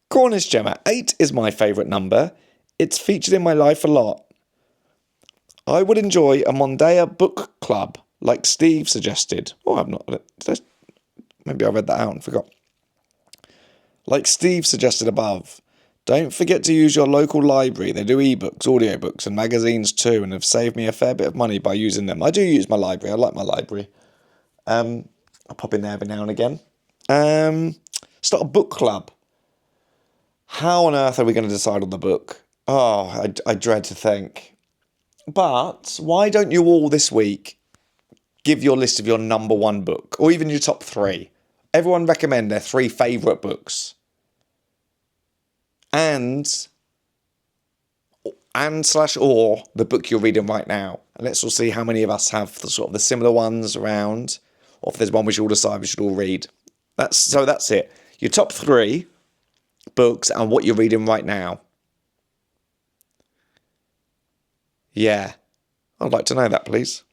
Cornish Gemma, 8 is my favourite number. It's featured in my life a lot. I would enjoy a Monday book club, like Steve suggested. Oh, I've not... Maybe I read that out and forgot. Like Steve suggested above. Don't forget to use your local library. They do ebooks, audiobooks and magazines too, and have saved me a fair bit of money by using them. I do use my library. I like my library. I'll pop in there every now and again. Start a book club. How on earth are we going to decide on the book? Oh, I dread to think. But why don't you all this week give your list of your number one book, or even your top 3? Everyone recommend their 3 favourite books. And / or the book you're reading right now. And let's all see how many of us have the similar ones around, or if there's one we should all decide we should all read. That's it. Your top 3 books and what you're reading right now. Yeah, I'd like to know that, please.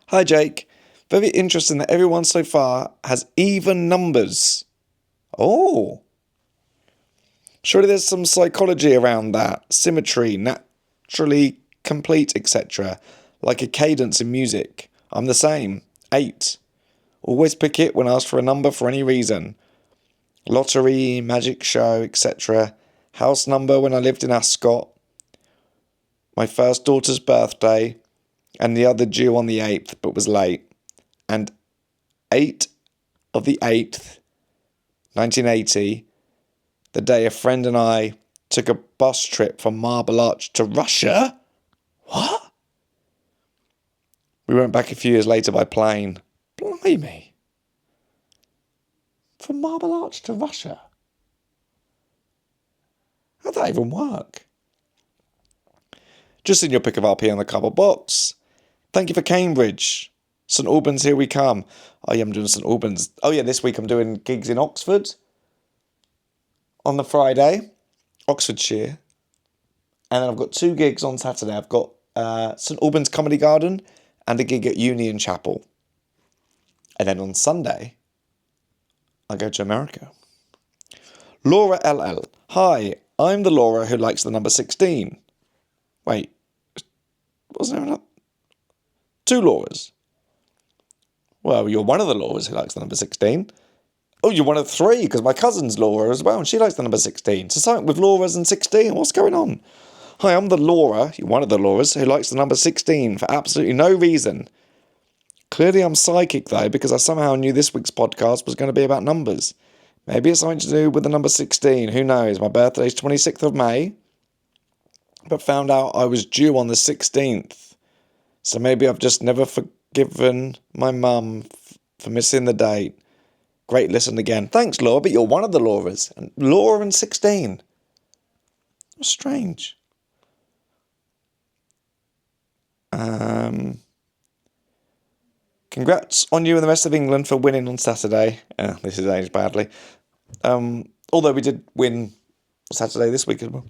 Hi, Jake. Very interesting that everyone so far has even numbers. Oh. Surely there's some psychology around that. Symmetry, naturally complete, etc. Like a cadence in music. I'm the same. 8. Always pick it when asked for a number for any reason. Lottery, magic show, etc. House number when I lived in Ascot. My first daughter's birthday. And the other due on the 8th, but was late. And 8 of the 8th, 1980, the day a friend and I took a bus trip from Marble Arch to Russia. What? We went back a few years later by plane. Blimey. From Marble Arch to Russia? How'd that even work? Just in your pick of RP on the cardboard box. Thank you for Cambridge. St Albans, here we come. Oh yeah, I'm doing St Albans. Oh yeah, this week I'm doing gigs in Oxford. On the Friday, Oxfordshire. And then I've got 2 gigs on Saturday. I've got St Albans Comedy Garden and a gig at Union Chapel. And then on Sunday, I go to America. Laura LL. Hi, I'm the Laura who likes the number 16. Wait, wasn't there another? 2 Lauras. Well, you're one of the Lauras who likes the number 16. Oh, you're one of 3, because my cousin's Laura as well, and she likes the number 16. So something with Laura's and 16. What's going on? Hi, I'm the Laura, one of the Lauras, who likes the number 16 for absolutely no reason. Clearly I'm psychic, though, because I somehow knew this week's podcast was going to be about numbers. Maybe it's something to do with the number 16. Who knows? My birthday's 26th of May, but found out I was due on the 16th. So maybe I've just never forgiven my mum for missing the date. Great listen again. Thanks, Laura, but you're one of the Lauras. And Laura and 16. That's strange. Congrats on you and the rest of England for winning on Saturday. This is aged badly. Although we did win Saturday this week as well.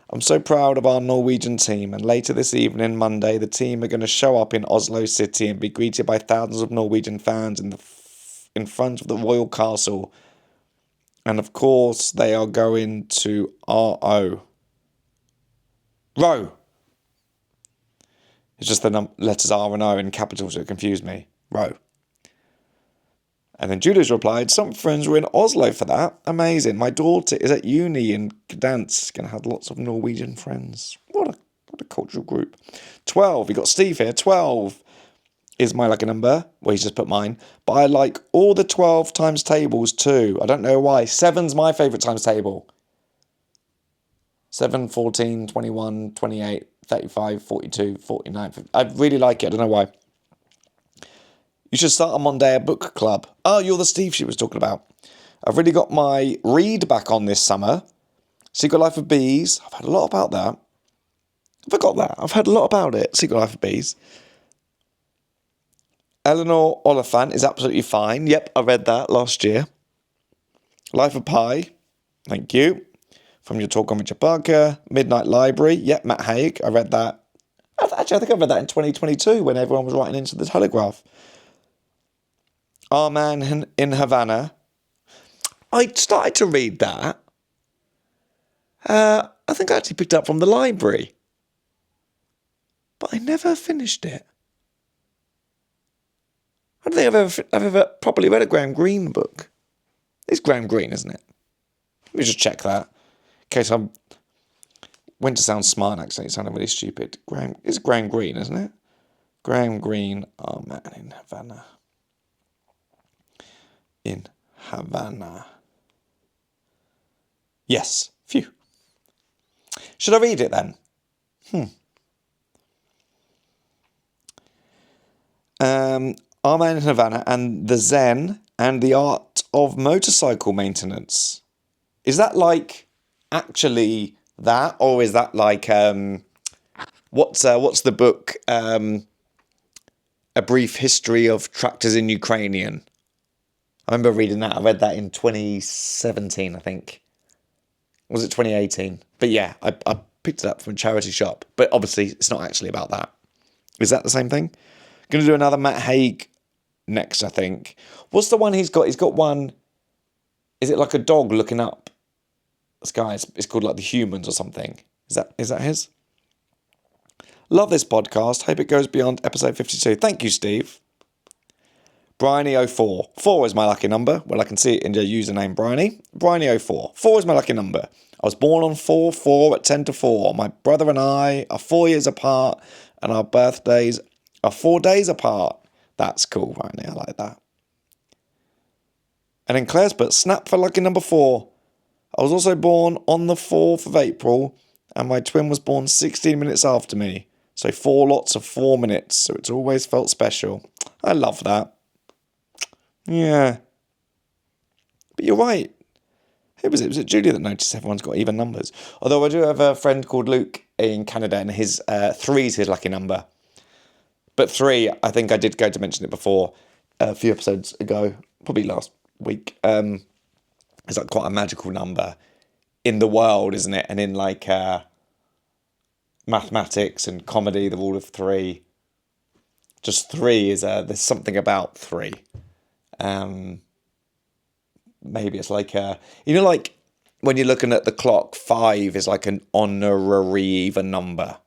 I'm so proud of our Norwegian team, and later this evening, Monday, the team are going to show up in Oslo City and be greeted by thousands of Norwegian fans in front of the Royal Castle. And of course, they are going to RO. Row. It's just the letters R and O in capitals that confuse me. Row. And then Julia's replied, some friends were in Oslo for that. Amazing. My daughter is at uni in Gdansk and had lots of Norwegian friends. What a cultural group. 12. We got Steve here. 12 is my lucky number. Well, he's just put mine. But I like all the 12 times tables too. I don't know why. 7's my favourite times table. 7, 14, 21, 28, 35, 42, 49. 50. I really like it. I don't know why. You should start a Monday book club. Oh, you're the Steve she was talking about. I've really got my read back on this summer. Secret Life of Bees. I've heard a lot about that. I forgot that. I've heard a lot about it. Secret Life of Bees. Eleanor Oliphant is absolutely fine. Yep, I read that last year. Life of Pi. Thank you. From Your Talk on Richard Parker, Midnight Library. Yep, Matt Haig. I read that. Actually, I think I read that in 2022 when everyone was writing into the Telegraph. Our Man in Havana. I started to read that. I think I actually picked it up from the library. But I never finished it. I don't think I've ever properly read a Graham Greene book. It's Graham Greene, isn't it? Let me just check that. In case I went to sound smart and actually sounded really stupid. It's Graham Greene, isn't it? Graham Greene, Our Man in Havana. In Havana. Yes. Phew. Should I read it then? Our Man in Havana and the Zen and the Art of Motorcycle Maintenance. Is that like actually that, or is that like what's the book? A Brief History of Tractors in Ukrainian. I remember reading that. I read that in 2017, I think. Was it 2018? But yeah, I picked it up from a charity shop. But obviously, it's not actually about that. Is that the same thing? Going to do another Matt Haig next, I think. What's the one he's got? He's got one. Is it like a dog looking up the sky? It's called like The Humans or something. Is that his? Love this podcast. Hope it goes beyond episode 52. Thank you, Steve. Bryony04. 4 is my lucky number. Well, I can see it in your username, Bryony. Bryony04. 4 is my lucky number. I was born on 4/4 at 10 to 4. My brother and I are 4 years apart, and our birthdays are 4 days apart. That's cool, Bryony. I like that. And then Claire's put snap for lucky number 4. I was also born on the 4th of April, and my twin was born 16 minutes after me. So 4 lots of 4 minutes. So it's always felt special. I love that. Yeah. But you're right. Who was it? Was it Julia that noticed everyone's got even numbers? Although I do have a friend called Luke in Canada, and his 3 is his lucky number. But 3, I think I did go to mention it before a few episodes ago, probably last week. It's like quite a magical number in the world, isn't it? And in like mathematics and comedy, the rule of 3. Just 3 is there's something about 3. Maybe it's like like when you're looking at the clock, 5 is like an honorary even number.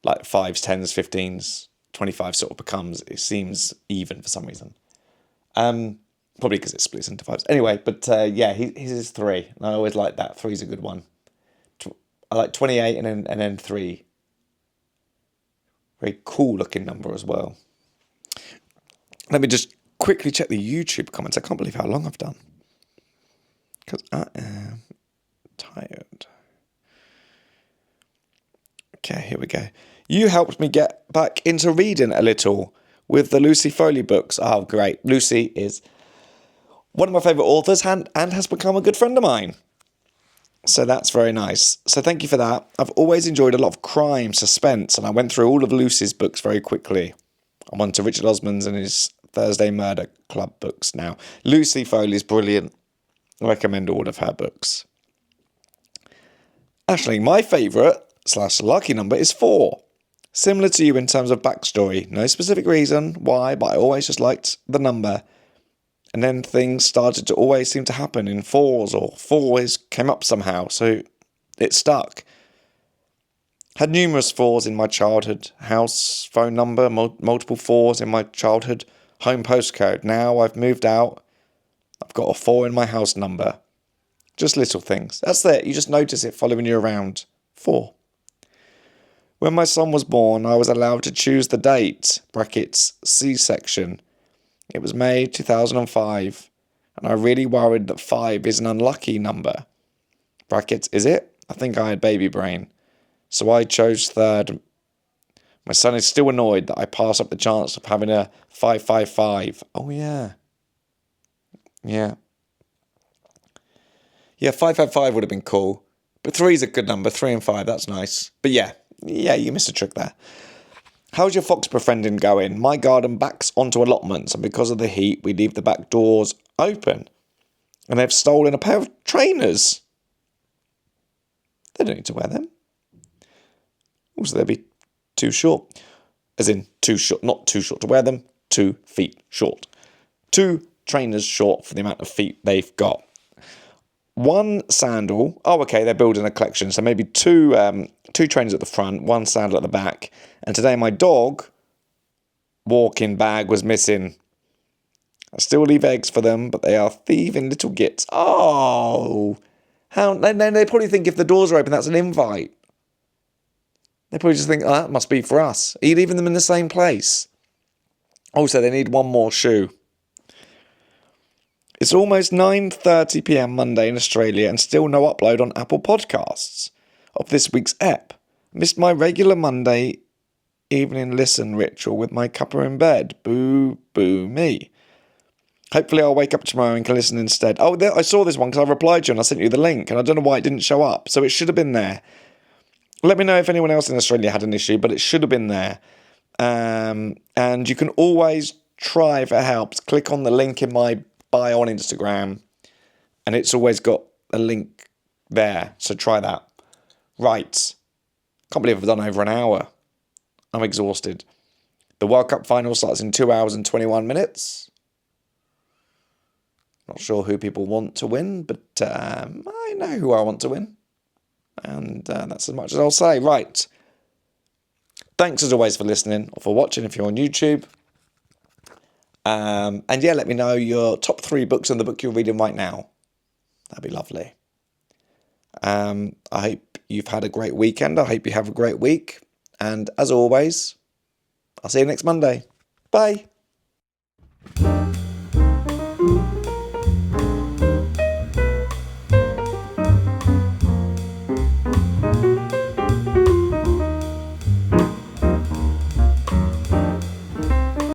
Like 5s, 10s, 15s, 25 sort of becomes, it seems even for some reason. Probably because it splits into 5s. Anyway, but yeah, his is 3. And I always like that. 3's a good one. I like 28 and then 3. Very cool looking number as well. Let me just quickly check the YouTube comments. I can't believe how long I've done. Because I am tired. Okay, here we go. You helped me get back into reading a little with the Lucy Foley books. Oh, great. Lucy is one of my favourite authors and has become a good friend of mine. So that's very nice. So thank you for that. I've always enjoyed a lot of crime, suspense, and I went through all of Lucy's books very quickly. I'm on to Richard Osman's and his Thursday Murder Club books now. Lucy Foley's brilliant. I recommend all of her books. Actually, my favourite / lucky number is 4. Similar to you in terms of backstory. No specific reason why, but I always just liked the number. And then things started to always seem to happen in 4s, or 4 always came up somehow, so it stuck. Had numerous 4s in my childhood. House phone number, multiple 4s in my childhood. Home postcode. Now I've moved out. I've got a 4 in my house number. Just little things. That's it. You just notice it following you around. 4. When my son was born, I was allowed to choose the date, brackets, C-section. It was May 2005, and I really worried that 5 is an unlucky number. Brackets, is it? I think I had baby brain. So I chose 3rd. My son is still annoyed that I pass up the chance of having a 555. Oh, yeah. Yeah. Yeah, 555 would have been cool. But 3 is a good number. 3 and 5, that's nice. But yeah, you missed a trick there. How's your fox befriending going? My garden backs onto allotments, and because of the heat, we leave the back doors open. And they've stolen a pair of trainers. They don't need to wear them. Also, they'll be too short. As in, too short, not too short to wear them, 2 feet short. 2 trainers short for the amount of feet they've got. 1 sandal. Oh, okay, they're building a collection. So maybe two trainers at the front, 1 sandal at the back. And today my dog walking bag was missing. I still leave eggs for them, but they are thieving little gits. Oh, how? Then they probably think if the doors are open, that's an invite. They probably just think, oh, that must be for us. Are you leaving them in the same place? Also, they need 1 more shoe. It's almost 9:30 p.m. Monday in Australia and still no upload on Apple Podcasts of this week's ep. Missed my regular Monday evening listen ritual with my cuppa in bed. Boo, boo me. Hopefully I'll wake up tomorrow and can listen instead. Oh, I saw this one because I replied to you and I sent you the link and I don't know why it didn't show up. So it should have been there. Let me know if anyone else in Australia had an issue, but it should have been there. And you can always try for help. Click on the link in my bio on Instagram and it's always got a link there. So try that. Right. Can't believe I've done over an hour. I'm exhausted. The World Cup final starts in 2 hours and 21 minutes. Not sure who people want to win, but I know who I want to win. And that's as much as I'll say. Right. Thanks as always for listening or for watching if you're on YouTube. And yeah, let me know your top 3 books and the book you're reading right now. That'd be lovely. I hope you've had a great weekend. I hope you have a great week. And as always, I'll see you next Monday. Bye.